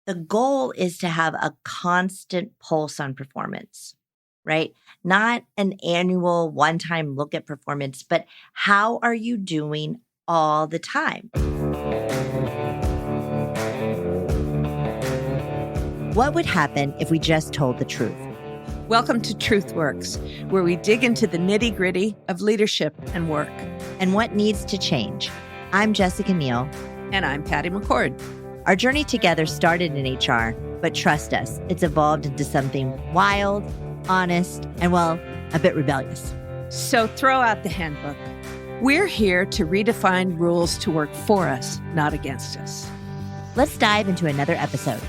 the goal is to have a constant pulse on performance, right? Not an annual one-time look at performance, but how are you doing all the time? What would happen if we just told the truth? Welcome to TruthWorks, where we dig into the nitty-gritty of leadership and work. And what needs to change? I'm Jessica Neal. And I'm Patty McCord. Our journey together started in HR, but trust us, it's evolved into something wild, honest, and well, a bit rebellious. So throw out the handbook. We're here to redefine rules to work for us, not against us. Let's dive into another episode.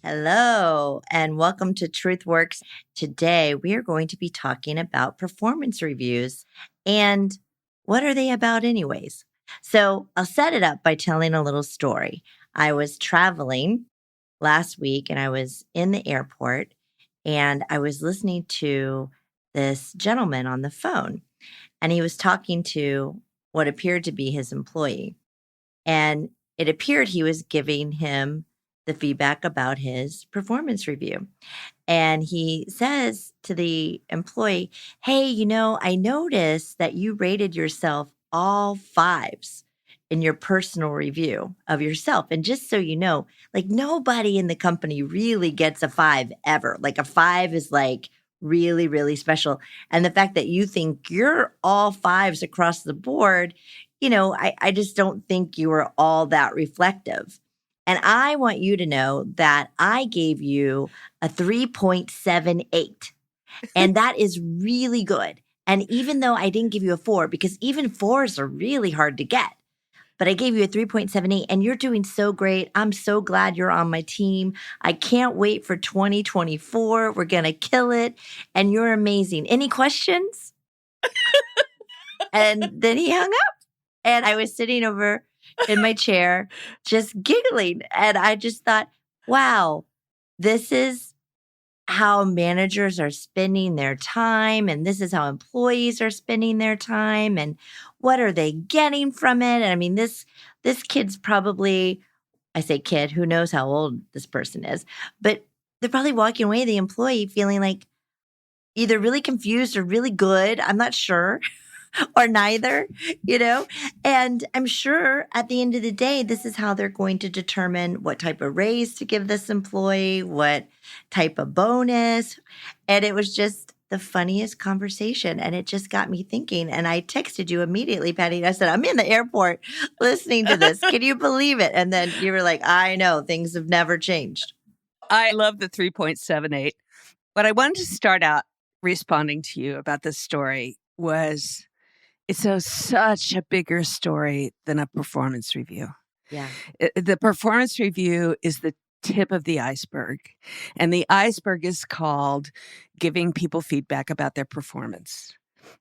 Hello, and welcome to TruthWorks. Today, we are going to be talking about performance reviews and what are they about anyways? So I'll set it up by telling a little story. I was traveling last week and I was in the airport and I was listening to this gentleman on the phone and he was talking to what appeared to be his employee. And it appeared he was giving him the feedback about his performance review. And he says to the employee, hey, I noticed that you rated yourself all fives in your personal review of yourself. And just so you know, like nobody in the company really gets a five ever. Like a five is like really, really special. And the fact that you think you're all fives across the board, I just don't think you are all that reflective. And I want you to know that I gave you a 3.78. And that is really good. And even though I didn't give you a 4, because even 4s are really hard to get, but I gave you a 3.78 and you're doing so great. I'm so glad you're on my team. I can't wait for 2024. We're going to kill it. And you're amazing. Any questions? And then he hung up and I was sitting over in my chair, just giggling. And I just thought, wow, this is how managers are spending their time. And this is how employees are spending their time. And what are they getting from it? And I mean, this kid's probably, I say kid, who knows how old this person is, but they're probably walking away, the employee, feeling like either really confused or really good. I'm not sure. Or neither, and I'm sure at the end of the day, this is how they're going to determine what type of raise to give this employee, what type of bonus. And it was just the funniest conversation. And it just got me thinking. And I texted you immediately, Patty. And I said, I'm in the airport listening to this. Can you believe it? And then you were like, I know things have never changed. I love the 3.78. What I wanted to start out responding to you about this story was, it's such a bigger story than a performance review. Yeah. The performance review is the tip of the iceberg. And the iceberg is called giving people feedback about their performance.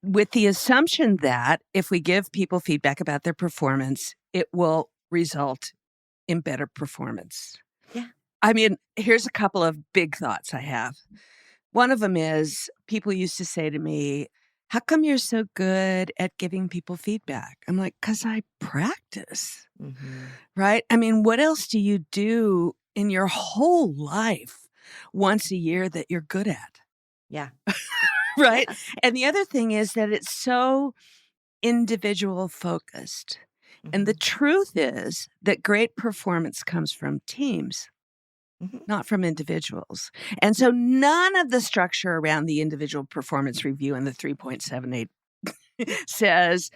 With the assumption that if we give people feedback about their performance, it will result in better performance. Yeah. I mean, here's a couple of big thoughts I have. One of them is people used to say to me, how come you're so good at giving people feedback? I'm like, because I practice, right? I mean, what else do you do in your whole life once a year that you're good at? Yeah. Right? Yeah. And the other thing is that it's so individual focused. And the truth is that great performance comes from teams. Not from individuals. And so none of the structure around the individual performance review in the 3.78 says,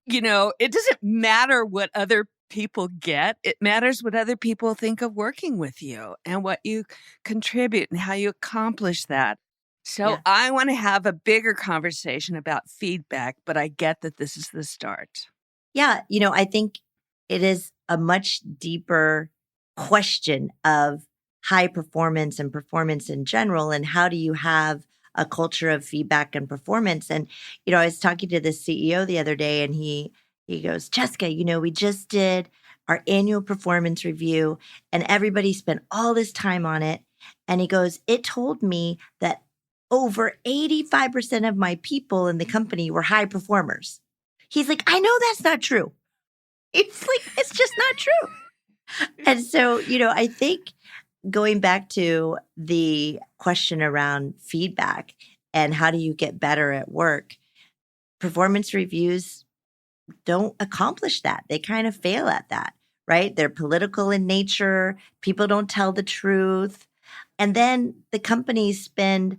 it doesn't matter what other people get. It matters what other people think of working with you and what you contribute and how you accomplish that. So I want to have a bigger conversation about feedback, but I get that this is the start. Yeah. I think it is a much deeper question of high performance and performance in general. And how do you have a culture of feedback and performance? And, I was talking to this CEO the other day and he goes, Jessica, we just did our annual performance review and everybody spent all this time on it. And he goes, it told me that over 85% of my people in the company were high performers. He's like, I know that's not true. It's like, it's just not true. And so, I think going back to the question around feedback and how do you get better at work, performance reviews don't accomplish that. They kind of fail at that, right? They're political in nature. People don't tell the truth. And then the companies spend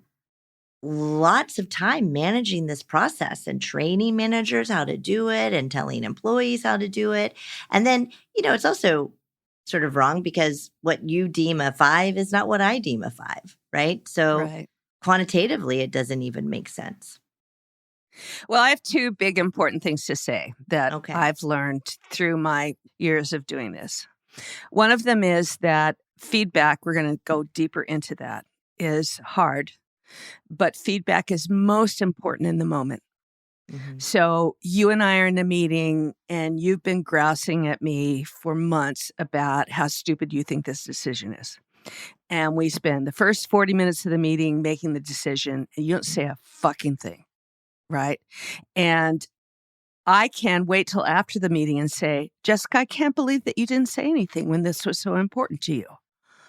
lots of time managing this process and training managers how to do it and telling employees how to do it. And then, it's also sort of wrong because what you deem a 5 is not what I deem a 5, right? So Right. quantitatively, it doesn't even make sense. Well, I have two big important things to say that Okay. I've learned through my years of doing this. One of them is that feedback, we're going to go deeper into that, is hard, but feedback is most important in the moment. Mm-hmm. So you and I are in a meeting and you've been grousing at me for months about how stupid you think this decision is. And we spend the first 40 minutes of the meeting making the decision and you don't say a fucking thing, right? And I can wait till after the meeting and say, Jessica, I can't believe that you didn't say anything when this was so important to you.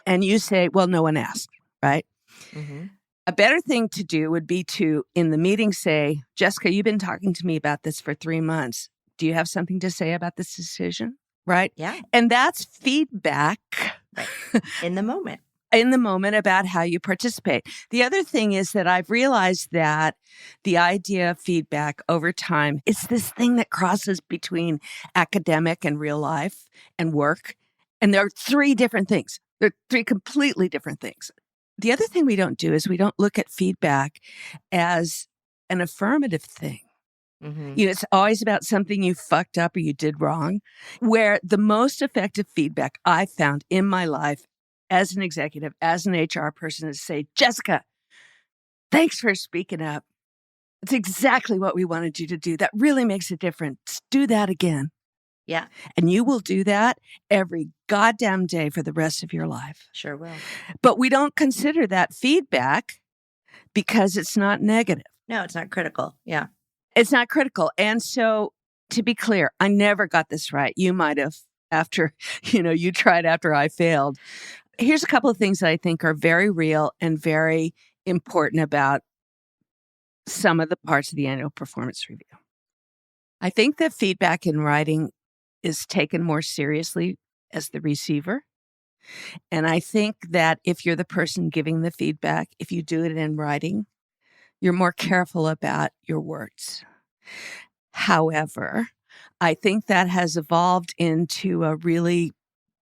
And you say, well, no one asked, right? Mm-hmm. A better thing to do would be to, in the meeting, say, Jessica, you've been talking to me about this for 3 months. Do you have something to say about this decision? Right? Yeah. And that's feedback Right. In the moment. In the moment about how you participate. The other thing is that I've realized that the idea of feedback over time is this thing that crosses between academic and real life and work. And there are 3 different things. There are 3 completely different things. The other thing we don't do is we don't look at feedback as an affirmative thing. Mm-hmm. It's always about something you fucked up or you did wrong, where the most effective feedback I've found in my life as an executive, as an HR person, is say, Jessica, thanks for speaking up. It's exactly what we wanted you to do. That really makes a difference. Do that again. Yeah. And you will do that every goddamn day for the rest of your life. Sure will. But we don't consider that feedback because it's not negative. No, it's not critical. Yeah. It's not critical. And so, to be clear, I never got this right. You might have after, you tried after I failed. Here's a couple of things that I think are very real and very important about some of the parts of the annual performance review. I think that feedback in writing is taken more seriously as the receiver. And I think that if you're the person giving the feedback, if you do it in writing, you're more careful about your words. However, I think that has evolved into a really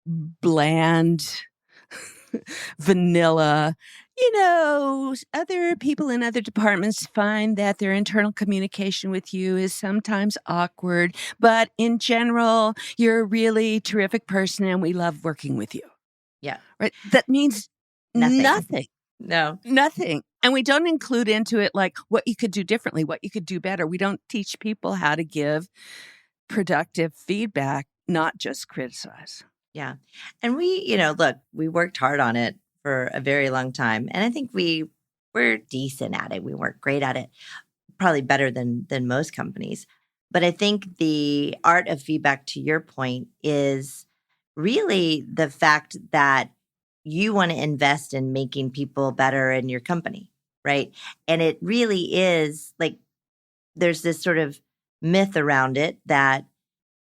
bland, vanilla, other people in other departments find that their internal communication with you is sometimes awkward, but in general, you're a really terrific person and we love working with you. Yeah. Right? That means nothing. No. Nothing. And we don't include into it like what you could do differently, what you could do better. We don't teach people how to give productive feedback, not just criticize. Yeah. And we, look, we worked hard on it for a very long time. And I think we're decent at it. We weren't great at it, probably better than most companies. But I think the art of feedback, to your point, is really the fact that you want to invest in making people better in your company, right? And it really is like there's this sort of myth around it that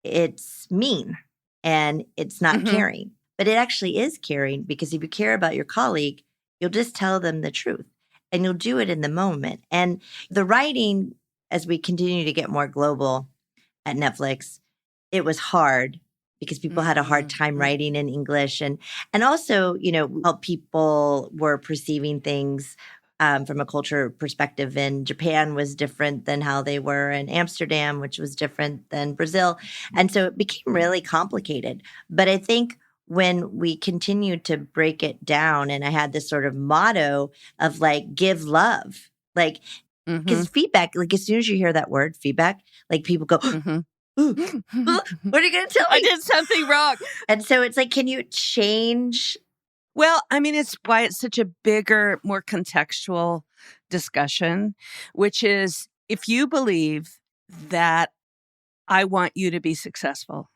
it's mean and it's not caring. But it actually is caring because if you care about your colleague, you'll just tell them the truth and you'll do it in the moment. And the writing, as we continue to get more global at Netflix, it was hard because people had a hard time writing in English and also, how people were perceiving things from a culture perspective in Japan was different than how they were in Amsterdam, which was different than Brazil. And so it became really complicated. But I think when we continued to break it down, and I had this sort of motto of like, give love, like, because feedback, like as soon as you hear that word feedback, like people go, Ooh, what are you going to tell me? I did something wrong. And so it's like, can you change? Well, I mean, it's why it's such a bigger, more contextual discussion, which is if you believe that I want you to be successful.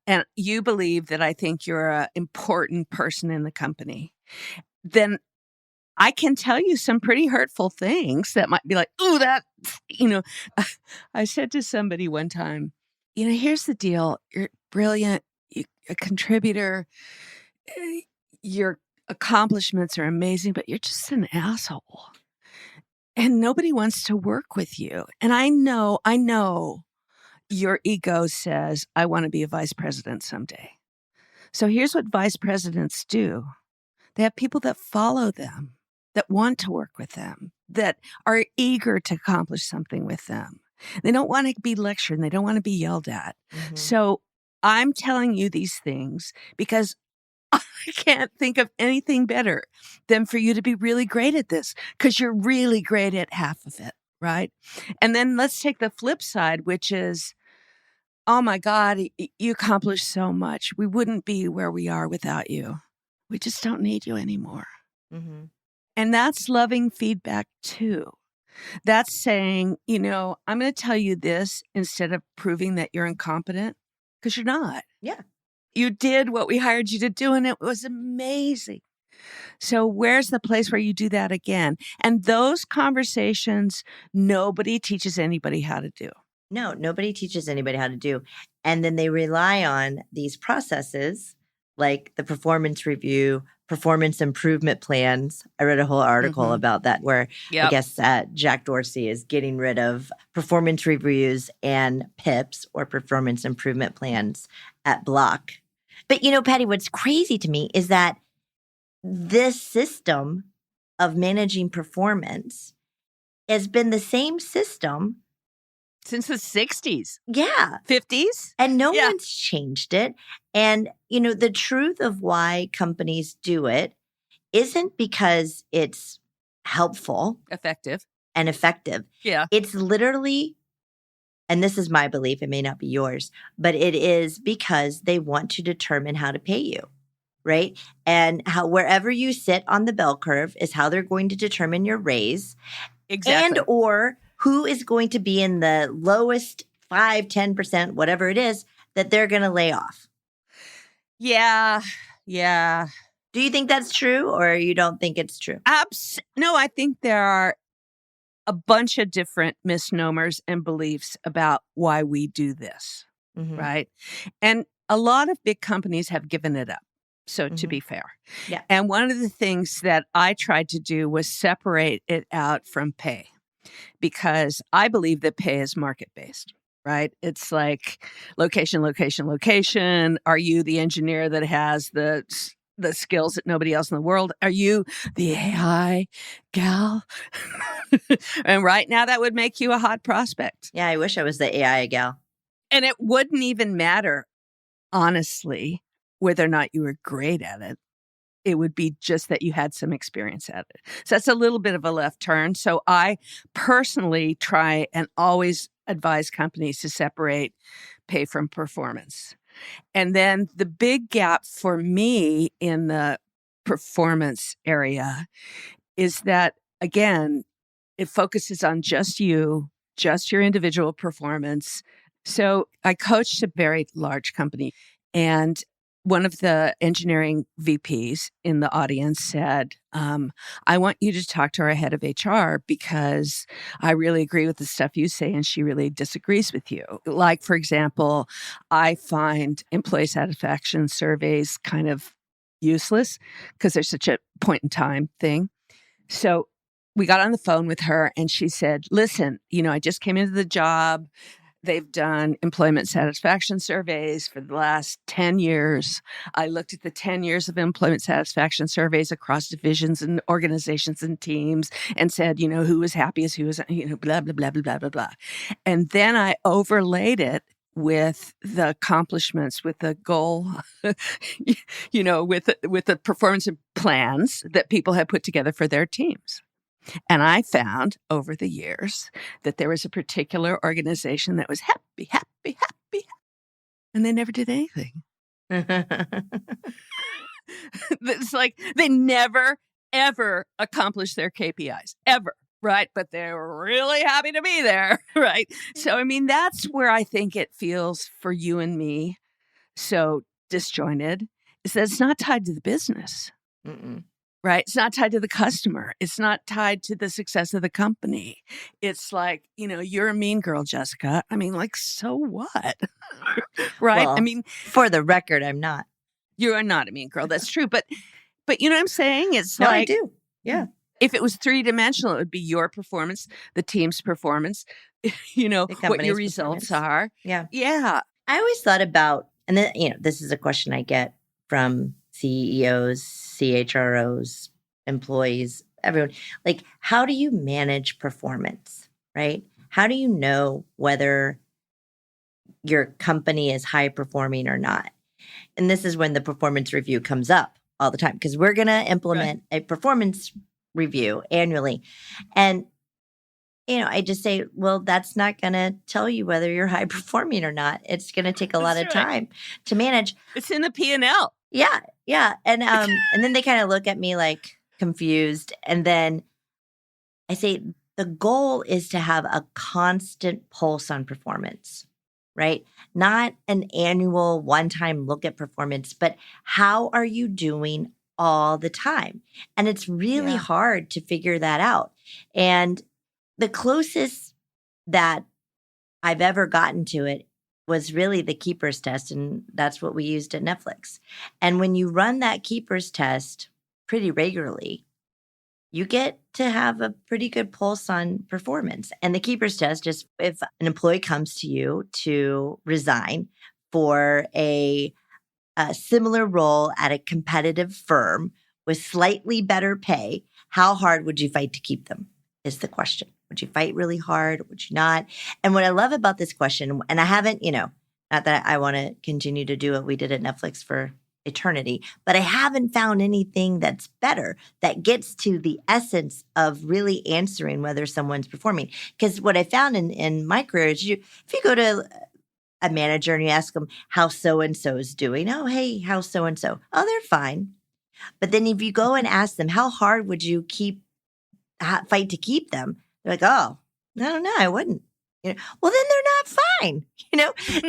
And you believe that I think you're an important person in the company. Then I can tell you some pretty hurtful things that might be like, "Ooh, that," you know. I said to somebody one time, here's the deal. You're brilliant, you're a contributor, eh, your accomplishments are amazing, but you're just an asshole. And nobody wants to work with you. And I know your ego says, I want to be a vice president someday. So here's what vice presidents do. They have people that follow them, that want to work with them, that are eager to accomplish something with them. They don't want to be lectured and they don't want to be yelled at. Mm-hmm. So I'm telling you these things because I can't think of anything better than for you to be really great at this, because you're really great at half of it, right? And then let's take the flip side, which is, oh my God, you accomplished so much. We wouldn't be where we are without you. We just don't need you anymore. Mm-hmm. And that's loving feedback too. That's saying, I'm going to tell you this instead of proving that you're incompetent, because you're not. Yeah. You did what we hired you to do, and it was amazing. So where's the place where you do that again? And those conversations, nobody teaches anybody how to do. No, nobody teaches anybody how to do. And then they rely on these processes like the performance review, performance improvement plans. I read a whole article about that where I guess Jack Dorsey is getting rid of performance reviews and PIPs, or performance improvement plans, at Block. But Patty, what's crazy to me is that this system of managing performance has been the same system since the 60s. Yeah. 50s. And no one's changed it. And, the truth of why companies do it isn't because it's helpful, effective. Yeah. It's literally, and this is my belief, it may not be yours, but it is because they want to determine how to pay you, right? And how wherever you sit on the bell curve is how they're going to determine your raise. Exactly. And or who is going to be in the lowest 5, 10%, whatever it is, that they're going to lay off. Yeah. Do you think that's true, or you don't think it's true? No, I think there are a bunch of different misnomers and beliefs about why we do this, right? And a lot of big companies have given it up. So to be fair. Yeah. And one of the things that I tried to do was separate it out from pay, because I believe that pay is market-based, right? It's like location. Are you the engineer that has the skills that nobody else in the world? Are you the AI gal? And right now that would make you a hot prospect. Yeah, I wish I was the AI gal. And it wouldn't even matter, honestly, whether or not you were great at it. It would be just that you had some experience at it. So that's a little bit of a left turn. So I personally try and always advise companies to separate pay from performance. And then the big gap for me in the performance area is that, again, it focuses on just you, just your individual performance. So I coached a very large company, and one of the engineering VPs in the audience said, I want you to talk to our head of HR because I really agree with the stuff you say and she really disagrees with you. Like, for example, I find employee satisfaction surveys kind of useless because they're such a point in time thing. So we got on the phone with her and she said, listen, I just came into the job. They've done employment satisfaction surveys for the last 10 years. I looked at the 10 years of employment satisfaction surveys across divisions and organizations and teams and said, who was happiest, who was, blah, blah, blah, blah, blah, blah, blah. And then I overlaid it with the accomplishments, with the goal, with the performance plans that people had put together for their teams. And I found over the years that there was a particular organization that was happy. And they never did anything. It's like they never, ever accomplished their KPIs, ever. right? But they're really happy to be there, right? So, I mean, that's where I think it feels for you and me so disjointed, is that it's not tied to the business, Mm-mm. right? It's not tied to the customer. It's not tied to the success of the company. It's like, you're a mean girl, Jessica. I mean, like, so what? Right? I Well, mean, for the record, I'm not. you are not a mean girl. That's true. But you know what I'm saying? It's No, I like, do. Yeah. if it was three-dimensional, it would be your performance, the team's performance, The what your company's results performance. are. Yeah. Yeah. I always thought about, and then, this is a question I get from CEOs, CHROs, employees, everyone. Like, how do you manage performance, right? How do you know whether your company is high performing or not? And this is when the performance review comes up all the time, because we're going to implement a performance review annually. And I just say, well, that's not going to tell you whether you're high performing or not. It's going to take a lot That's of right. time to manage. It's in the P&L. Yeah, yeah. And then they kind of look at me like confused. And then I say, the goal is to have a constant pulse on performance, right? Not an annual one-time look at performance, but how are you doing all the time? And it's really Yeah. hard to figure that out. And the closest that I've ever gotten to it was really the keepers test. And that's what we used at Netflix. And when you run that keepers test pretty regularly, you get to have a pretty good pulse on performance. And the keepers test is if an employee comes to you to resign for a similar role at a competitive firm with slightly better pay, how hard would you fight to keep them? Is the question. Would you fight really hard? Would you not? And what I love about this question, and I haven't, not that I want to continue to do what we did at Netflix for eternity, but I haven't found anything that's better that gets to the essence of really answering whether someone's performing. Because what I found in my career is if you go to a manager and you ask them how so-and-so is doing, oh, hey, how's so-and-so? Oh, they're fine. But then if you go and ask them, how hard would you fight to keep them? They're like, oh, I don't know, I wouldn't. Well, then they're not fine,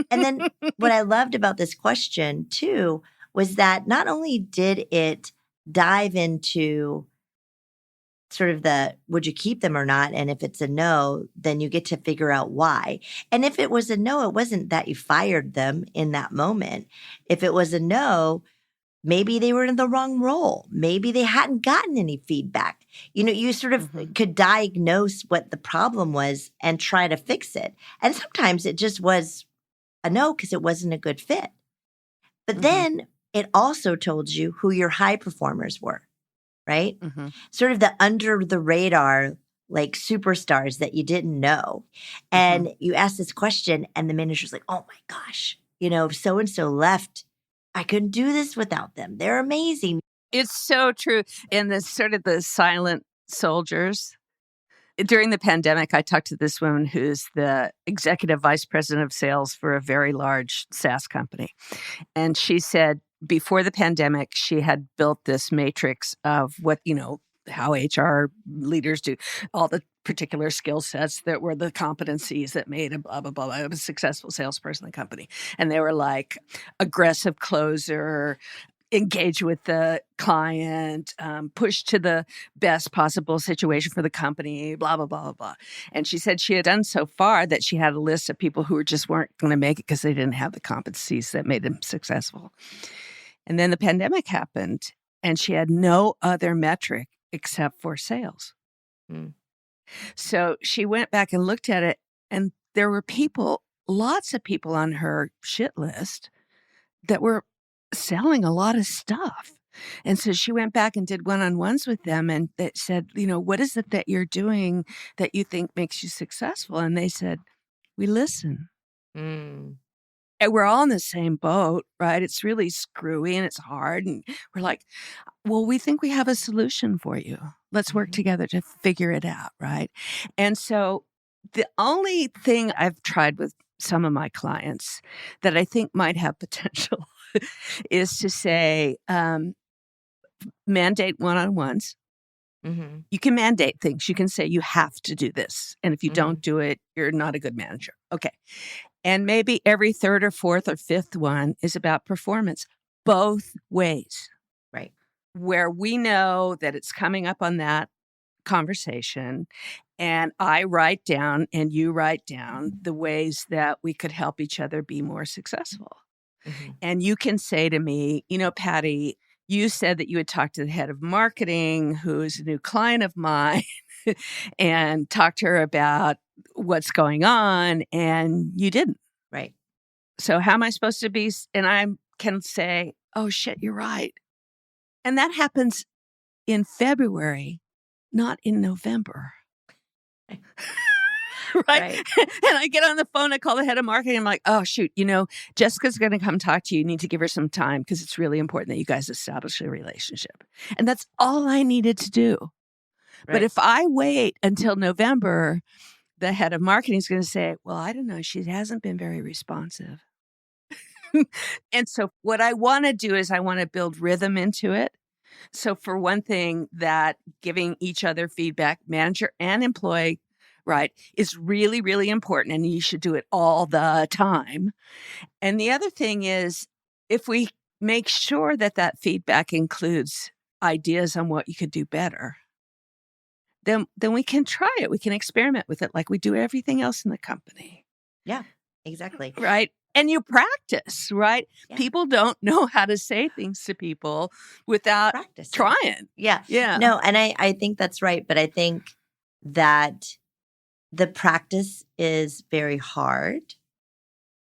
And then what I loved about this question too was that not only did it dive into sort of the would you keep them or not, and if it's a no, then you get to figure out why. And if it was a no, it wasn't that you fired them in that moment. If it was a no, maybe they were in the wrong role. Maybe they hadn't gotten any feedback. You sort of could diagnose what the problem was and try to fix it. And sometimes it just was a no because it wasn't a good fit. But then it also told you who your high performers were, right? Sort of the under the radar, like superstars that you didn't know. And you ask this question and the manager's like, oh my gosh, so-and-so left. I couldn't do this without them. They're amazing. It's so true. And the sort of the silent soldiers. During the pandemic, I talked to this woman who's the executive vice president of sales for a very large SaaS company. And she said before the pandemic, she had built this matrix of what, how HR leaders do, all the particular skill sets that were the competencies that made a blah, blah, blah, a successful salesperson in the company. And they were like aggressive closer, engage with the client, push to the best possible situation for the company, blah, blah, blah, blah, blah. And she said she had done so far that she had a list of people who just weren't going to make it because they didn't have the competencies that made them successful. And then the pandemic happened and she had no other metric except for sales. So she went back and looked at it, and there were lots of people on her shit list that were selling a lot of stuff. And so she went back and did one-on-ones with them and that said, what is it that you're doing that you think makes you successful? And they said, we listen. And we're all in the same boat, right? It's really screwy and it's hard. And we're like, well, we think we have a solution for you. Let's work together to figure it out, right? And so the only thing I've tried with some of my clients that I think might have potential is to say, mandate one-on-ones Mm-hmm. You can mandate things. You can say you have to do this. And if you Mm-hmm. don't do it, you're not a good manager. Okay. And maybe every third or fourth or fifth one is about performance, both ways, Right. where we know that it's coming up on that conversation. And I write down and you write down the ways that we could help each other be more successful. Mm-hmm. And you can say to me, Patty, you said that you had talked to the head of marketing, who's a new client of mine, and talked to her about what's going on, and you didn't. Right. So how am I supposed to be? And I can say, oh, shit, you're right. And that happens in February, not in November. Right? And I get on the phone, I call the head of marketing. I'm like, oh, shoot, Jessica's going to come talk to you. You need to give her some time because it's really important that you guys establish a relationship. And that's all I needed to do. Right. But if I wait until November, the head of marketing is going to say, well, I don't know. She hasn't been very responsive. And so what I want to do is I want to build rhythm into it. So for one thing, that giving each other feedback, manager and employee, right, is really, really important. And you should do it all the time. And the other thing is, if we make sure that that feedback includes ideas on what you could do better, then we can try it. We can experiment with it like we do everything else in the company. Yeah, exactly. Right. And you practice, right? Yeah. People don't know how to say things to people without Practicing. trying. Yeah. Yeah. No, and I think that's right. But I think that the practice is very hard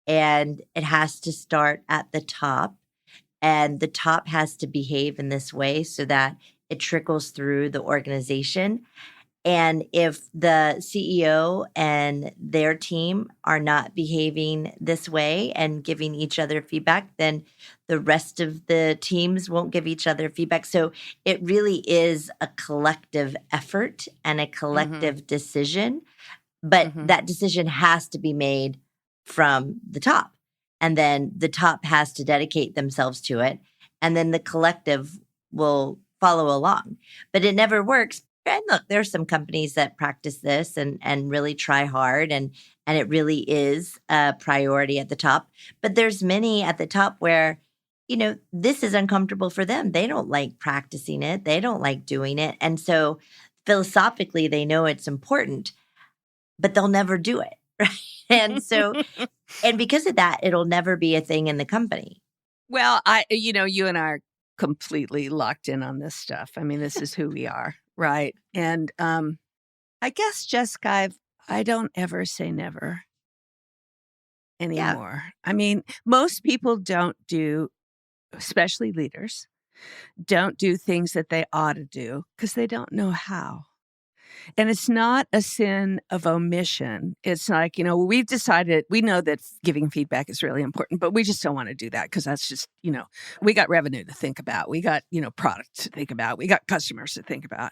and it has to start at the top. And the top has to behave in this way so that it trickles through the organization. And if the CEO and their team are not behaving this way and giving each other feedback, then the rest of the teams won't give each other feedback. So it really is a collective effort and a collective decision. But that decision has to be made from the top. And then the top has to dedicate themselves to it. And then the collective will follow along. But it never works. And look, there's some companies that practice this and really try hard and it really is a priority at the top. But there's many at the top where, this is uncomfortable for them. They don't like practicing it. They don't like doing it. And so philosophically, they know it's important, but they'll never do it. Right. And so, and because of that, it'll never be a thing in the company. Well, you and I are completely locked in on this stuff. I mean, this is who we are. Right. And I guess, Jessica, I don't ever say never anymore. Yeah. I mean, most people don't do, especially leaders, don't do things that they ought to do because they don't know how. And it's not a sin of omission. It's like, we've decided, we know that giving feedback is really important, but we just don't want to do that because that's just, we got revenue to think about. We got, product to think about. We got customers to think about.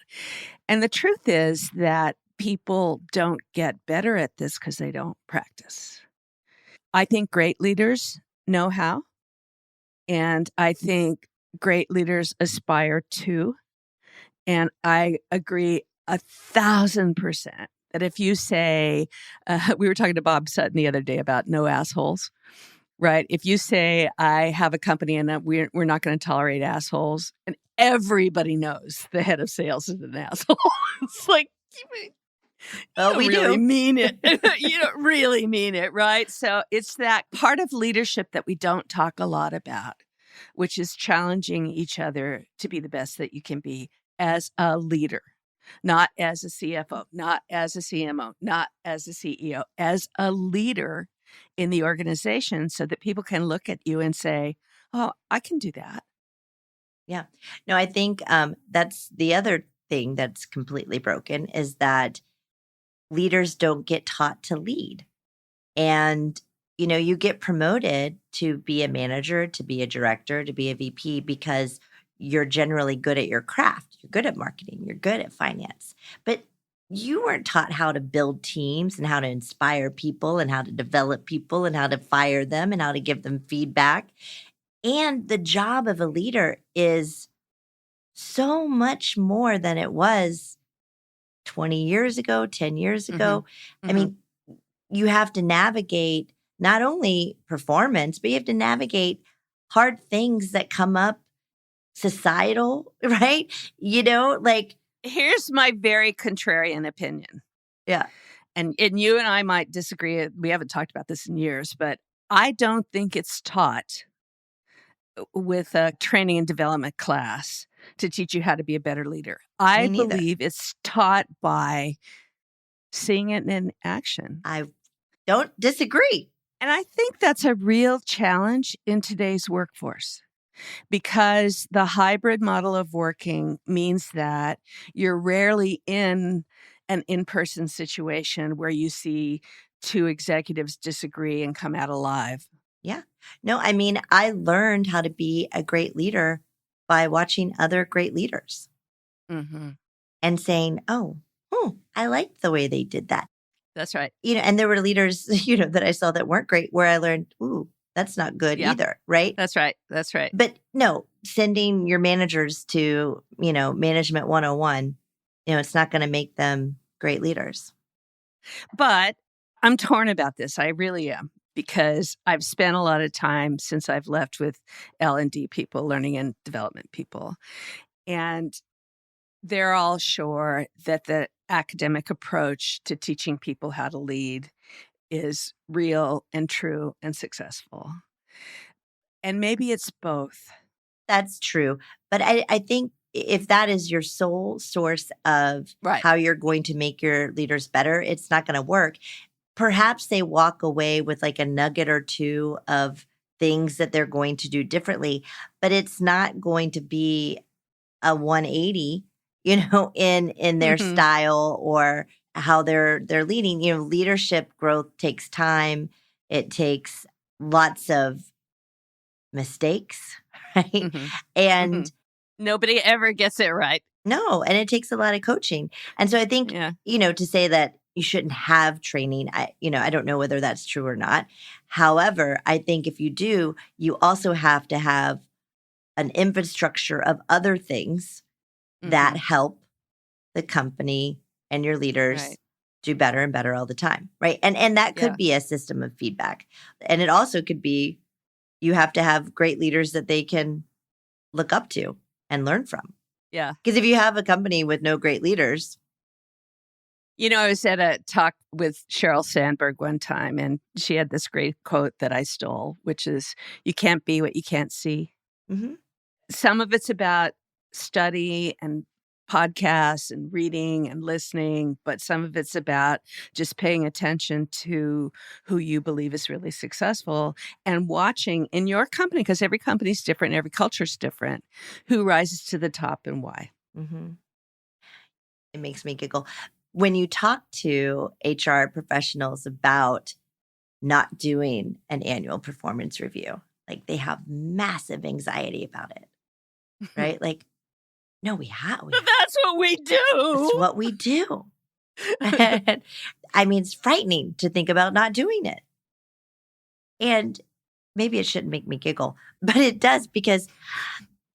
And the truth is that people don't get better at this because they don't practice. I think great leaders know how. And I think great leaders aspire to. And I agree 1,000% that if you say, we were talking to Bob Sutton the other day about no assholes, right? If you say, I have a company and we're not going to tolerate assholes, and everybody knows the head of sales is an asshole. It's like, well, we really do mean it. You don't really mean it, right? So it's that part of leadership that we don't talk a lot about, which is challenging each other to be the best that you can be as a leader, not as a CFO, not as a CMO, not as a CEO, as a leader in the organization so that people can look at you and say, oh, I can do that. Yeah. No, I think that's the other thing that's completely broken is that leaders don't get taught to lead. And, you get promoted to be a manager, to be a director, to be a VP because you're generally good at your craft. You're good at marketing. You're good at finance. But you weren't taught how to build teams and how to inspire people and how to develop people and how to fire them and how to give them feedback. And the job of a leader is so much more than it was 20 years ago, 10 years ago. I mean, you have to navigate not only performance, but you have to navigate hard things that come up, societal, right? Like, Here's my very contrarian opinion. yeah, And you and I might disagree. We haven't talked about this in years, but I don't think it's taught with a training and development class to teach you how to be a better leader. I me neither. believe it's taught by seeing it in action. I don't disagree. And I think that's a real challenge in today's workforce because the hybrid model of working means that you're rarely in an in-person situation where you see two executives disagree and come out alive. Yeah. No, I mean, I learned how to be a great leader by watching other great leaders and saying, oh, I liked the way they did that. That's right. And there were leaders, that I saw that weren't great where I learned, ooh, that's not good either. Right. That's right. That's right. But no, sending your managers to, management 101, it's not going to make them great leaders. But I'm torn about this. I really am, because I've spent a lot of time since I've left with L&D people, learning and development people. And they're all sure that the academic approach to teaching people how to lead is real and true and successful. And maybe it's both. That's true. But I think if that is your sole source of how you're going to make your leaders better, it's not going to work. Perhaps they walk away with like a nugget or two of things that they're going to do differently, but it's not going to be a 180, in their style or how they're leading. Leadership growth takes time. It takes lots of mistakes, right? And nobody ever gets it right. No, and it takes a lot of coaching. And so I think, to say that you shouldn't have training, I don't know whether that's true or not. However, I think if you do, you also have to have an infrastructure of other things that help the company and your leaders do better and better all the time, right? And that could be a system of feedback. And it also could be you have to have great leaders that they can look up to and learn from. Yeah. Because if you have a company with no great leaders. I was at a talk with Sheryl Sandberg one time, and she had this great quote that I stole, which is, you can't be what you can't see. Some of it's about study and podcasts and reading and listening, but some of it's about just paying attention to who you believe is really successful and watching in your company, because every company's different, every culture's different, who rises to the top and why. It makes me giggle. When you talk to HR professionals about not doing an annual performance review, like they have massive anxiety about it, right? Like, no, we have. That's what we do. That's what we do. I mean, it's frightening to think about not doing it. And maybe it shouldn't make me giggle, but it does, because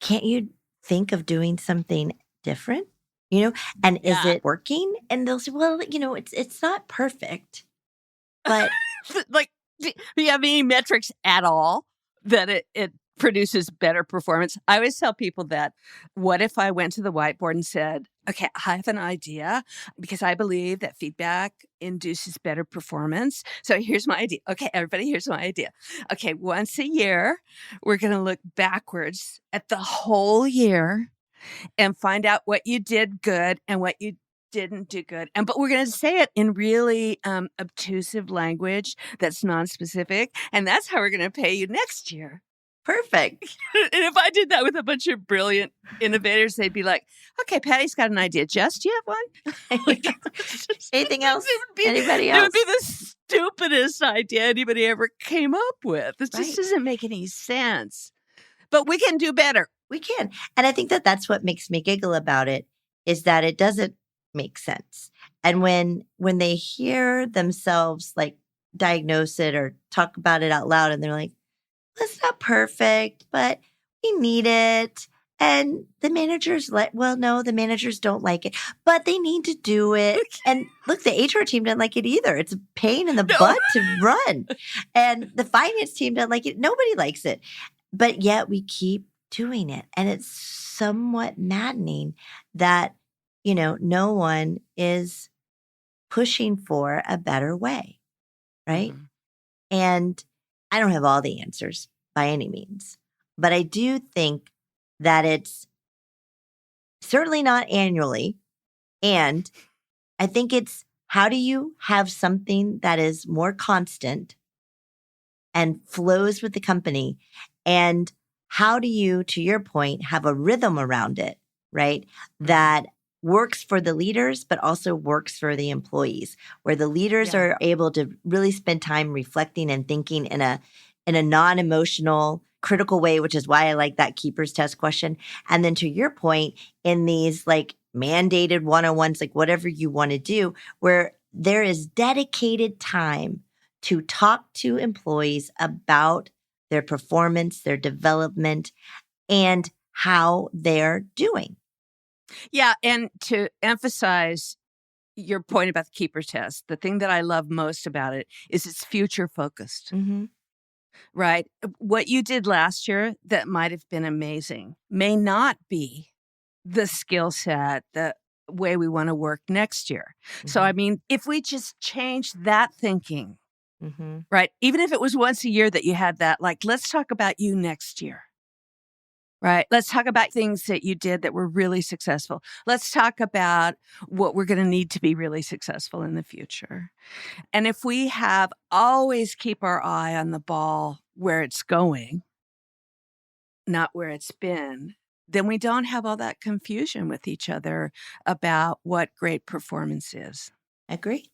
can't you think of doing something different? And is it working? And they'll say, well, it's not perfect, but like, do you have any metrics at all that it produces better performance? I always tell people that, what if I went to the whiteboard and said, okay, I have an idea because I believe that feedback induces better performance. So here's my idea. Okay, everybody, here's my idea. Okay, once a year, we're going to look backwards at the whole year and find out what you did good and what you didn't do good. But we're going to say it in really obtrusive language that's non-specific. And that's how we're going to pay you next year. Perfect. And if I did that with a bunch of brilliant innovators, they'd be like, okay, Patty's got an idea. Jess, do you have one? Anything else? Anybody else? It would be the stupidest idea anybody ever came up with. It just doesn't make any sense. But we can do better. We can. And I think that that's what makes me giggle about it, is that it doesn't make sense. And when they hear themselves like diagnose it or talk about it out loud, and they're like, well, it's not perfect, but we need it. And the managers no, the managers don't like it, but they need to do it. And look, the HR team doesn't like it either. It's a pain in the butt to run. And the finance team doesn't like it. Nobody likes it. But yet we keep doing it. And it's somewhat maddening that, no one is pushing for a better way. Right. Mhm. And I don't have all the answers by any means, but I do think that it's certainly not annually. And I think it's how do you have something that is more constant and flows with the company? And how do you, to your point, have a rhythm around it, right? That works for the leaders, but also works for the employees, where the leaders are able to really spend time reflecting and thinking in a non-emotional, critical way, which is why I like that keeper's test question. And then to your point, in these like mandated one-on-ones, like whatever you want to do, where there is dedicated time to talk to employees about their performance, their development, and how they're doing. Yeah. And to emphasize your point about the keeper test, the thing that I love most about it is it's future focused, Mm-hmm. right? What you did last year that might have been amazing may not be the skill set, the way we want to work next year. So, I mean, if we just change that thinking, right? Even if it was once a year that you had that, like, let's talk about you next year. Right. Let's talk about things that you did that were really successful. Let's talk about what we're going to need to be really successful in the future. And if we have always keep our eye on the ball where it's going, not where it's been, then we don't have all that confusion with each other about what great performance is. Agree.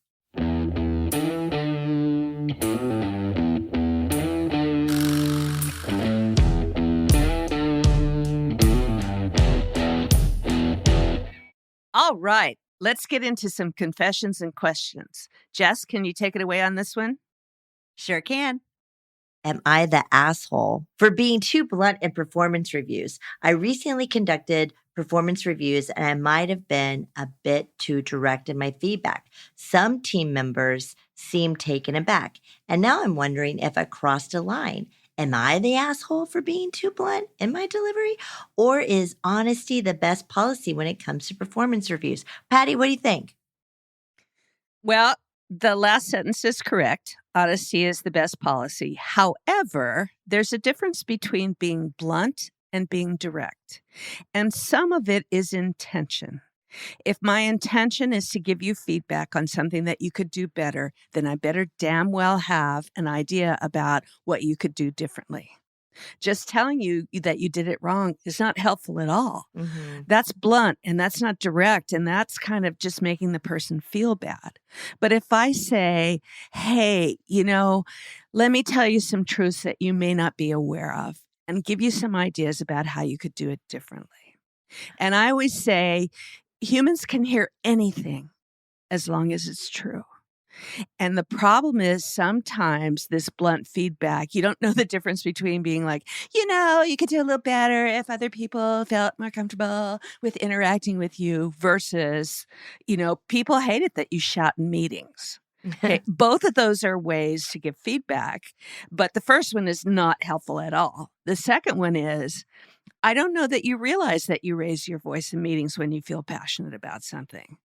All right, let's get into some confessions and questions. Jess, can you take it away on this one? Sure can. Am I the asshole for being too blunt in performance reviews? I recently conducted performance reviews and I might have been a bit too direct in my feedback. Some team members seemed taken aback, and now I'm wondering if I crossed a line. Am I the asshole for being too blunt in my delivery? Or is honesty the best policy when it comes to performance reviews? Patty, what do you think? Well, the last sentence is correct. Honesty is the best policy. However, there's a difference between being blunt and being direct. And some of it is intention. If my intention is to give you feedback on something that you could do better, then I better damn well have an idea about what you could do differently. Just telling you that you did it wrong is not helpful at all. That's blunt and that's not direct. And that's kind of just making the person feel bad. But if I say, hey, let me tell you some truths that you may not be aware of and give you some ideas about how you could do it differently. And I always say, humans can hear anything as long as it's true. And the problem is sometimes this blunt feedback, you don't know the difference between being like, you could do a little better if other people felt more comfortable with interacting with you versus, people hate it that you shout in meetings. Okay. Both of those are ways to give feedback, but the first one is not helpful at all. The second one is, I don't know that you realize that you raise your voice in meetings when you feel passionate about something.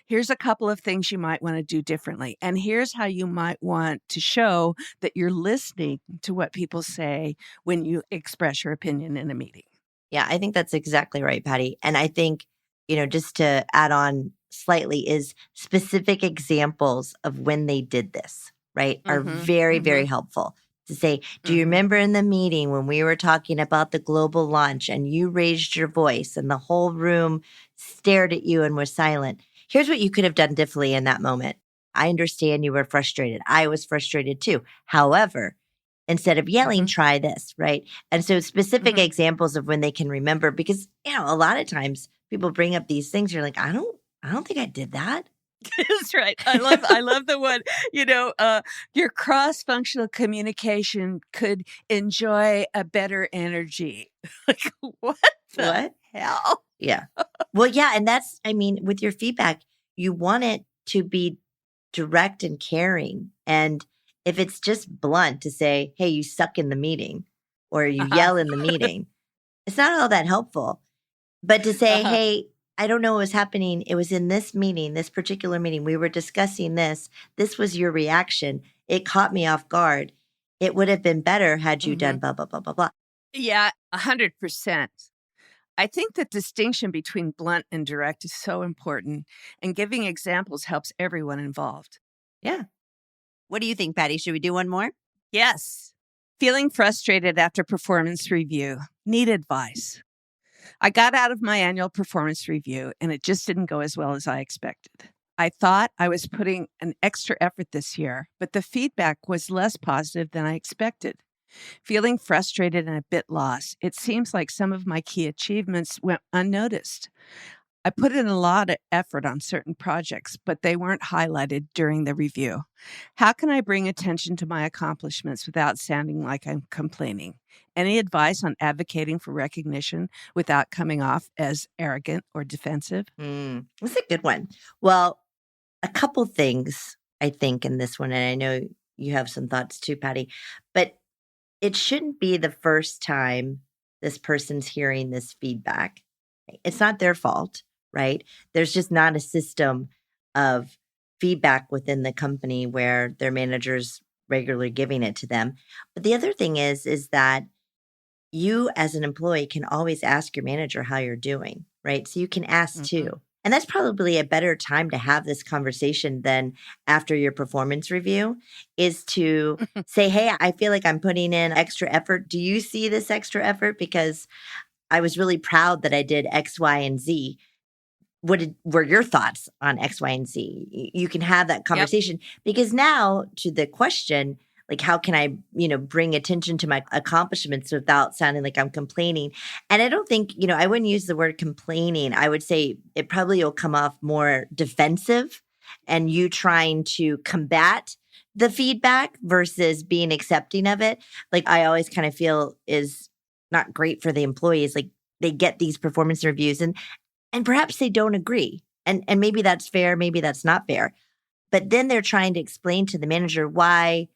Here's a couple of things you might want to do differently. And here's how you might want to show that you're listening to what people say when you express your opinion in a meeting. Yeah, I think that's exactly right, Patty. And I think, just to add on slightly, is specific examples of when they did this, right, are very, very helpful. To say, do you remember in the meeting when we were talking about the global launch and you raised your voice and the whole room stared at you and was silent? Here's what you could have done differently in that moment. I understand you were frustrated. I was frustrated too. However, instead of yelling, try this, right? And so specific examples of when they can remember, because, a lot of times people bring up these things. You're like, I don't think I did that. That's right. I love the one, your cross-functional communication could enjoy a better energy. Like, what? the What? hell? Yeah. Well, yeah. And that's, I mean, with your feedback, you want it to be direct and caring. And if it's just blunt to say, hey, you suck in the meeting or you Uh-huh. yell in the meeting, it's not all that helpful. But to say, Uh-huh. hey, I don't know what was happening. It was in this meeting, this particular meeting. We were discussing this. This was your reaction. It caught me off guard. It would have been better had you done Mhm. blah, blah, blah, blah, blah. Yeah, 100%. I think the distinction between blunt and direct is so important, and giving examples helps everyone involved. Yeah. What do you think, Patty? Should we do one more? Yes. Feeling frustrated after performance review. Need advice. I got out of my annual performance review and it just didn't go as well as I expected. I thought I was putting an extra effort this year, but the feedback was less positive than I expected. Feeling frustrated and a bit lost, it seems like some of my key achievements went unnoticed. I put in a lot of effort on certain projects, but they weren't highlighted during the review. How can I bring attention to my accomplishments without sounding like I'm complaining? Any advice on advocating for recognition without coming off as arrogant or defensive? That's a good one. Well, a couple things I think in this one, and I know you have some thoughts too, Patty, but it shouldn't be the first time this person's hearing this feedback. It's not their fault, right? There's just not a system of feedback within the company where their managers regularly giving it to them. But the other thing is that you as an employee can always ask your manager how you're doing, right? So you can ask too. And that's probably a better time to have this conversation than after your performance review is to say, hey, I feel like I'm putting in extra effort. Do you see this extra effort? Because I was really proud that I did X, Y, and Z. Were your thoughts on X, Y, and Z? You can have that Yep. conversation because now to the question, like how can I, bring attention to my accomplishments without sounding like I'm complaining? And I don't think, I wouldn't use the word complaining. I would say it probably will come off more defensive and you trying to combat the feedback versus being accepting of it. Like I always kind of feel is not great for the employees. Like they get these performance reviews and perhaps they don't agree. And maybe that's fair, maybe that's not fair. But then they're trying to explain to the manager why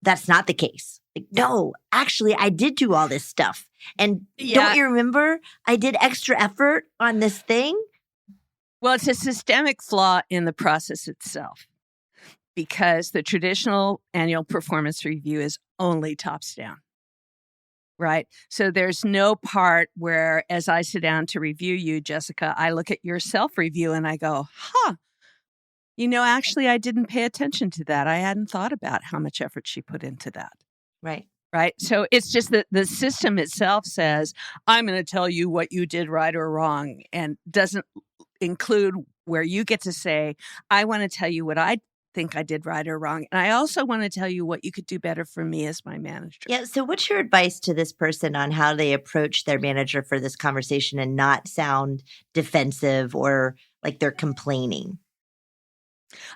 that's not the case. Like, no, actually, I did do all this stuff. And don't you remember I did extra effort on this thing? Well, it's a systemic flaw in the process itself because the traditional annual performance review is only tops down. Right. So there's no part where, as I sit down to review you, Jessica, I look at your self review and I go, actually, I didn't pay attention to that. I hadn't thought about how much effort she put into that. Right. Right. So it's just that the system itself says, I'm going to tell you what you did right or wrong, and doesn't include where you get to say, I want to tell you what I think I did right or wrong. And I also want to tell you what you could do better for me as my manager. Yeah. So what's your advice to this person on how they approach their manager for this conversation and not sound defensive or like they're complaining?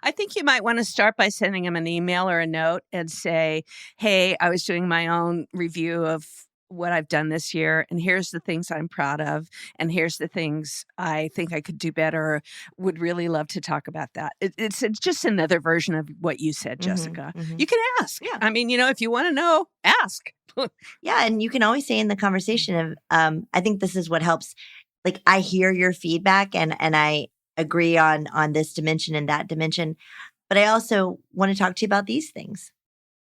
I think you might want to start by sending them an email or a note and say, hey, I was doing my own review of what I've done this year, and here's the things I'm proud of, and here's the things I think I could do better. Would really love to talk about that. It's just another version of what you said, Jessica. You can ask. Yeah. I mean, if you want to know, ask. Yeah. And you can always say in the conversation of, I think this is what helps. Like, I hear your feedback and I agree on this dimension and that dimension, but I also want to talk to you about these things.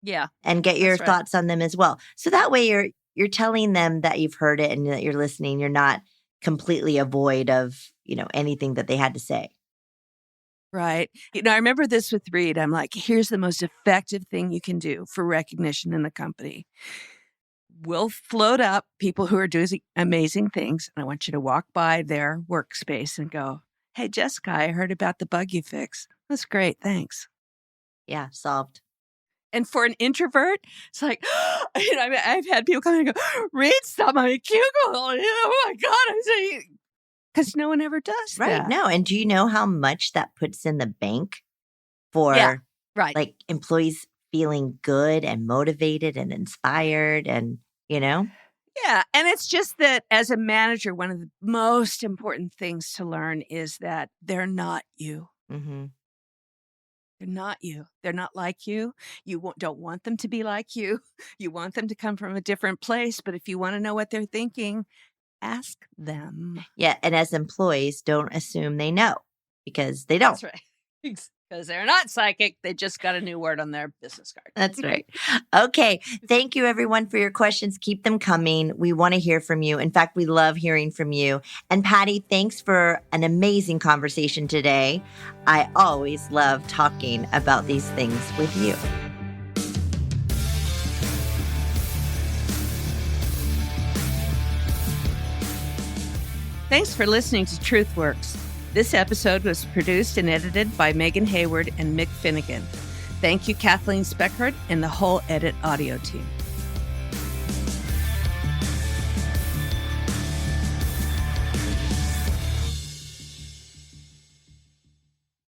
Yeah. And get your thoughts on them as well. So that way you're telling them that you've heard it and that you're listening. You're not completely avoid of, anything that they had to say. Right. I remember this with Reed. I'm like, here's the most effective thing you can do for recognition in the company. We'll float up people who are doing amazing things. And I want you to walk by their workspace and go, hey, Jessica, I heard about the bug you fixed. That's great. Thanks. Yeah. Solved. And for an introvert, it's like, I've had people come and go, read stuff on my cubicle. Oh my God. I'm saying, because no one ever does that. Right. No. And do you know how much that puts in the bank for like employees feeling good and motivated and inspired and, Yeah. And it's just that as a manager, one of the most important things to learn is that they're not you. Mm-hmm. They're not you. They're not like you. You don't want them to be like you. You want them to come from a different place. But if you want to know what they're thinking, ask them. Yeah. And as employees, don't assume they know because they don't. That's right. Because they're not psychic. They just got a new word on their business card. That's right. Okay. Thank you, everyone, for your questions. Keep them coming. We want to hear from you. In fact, we love hearing from you. And Patty, thanks for an amazing conversation today. I always love talking about these things with you. Thanks for listening to TruthWorks. This episode was produced and edited by Megan Hayward and Mick Finnegan. Thank you, Kathleen Speckert, and the whole Edit Audio team.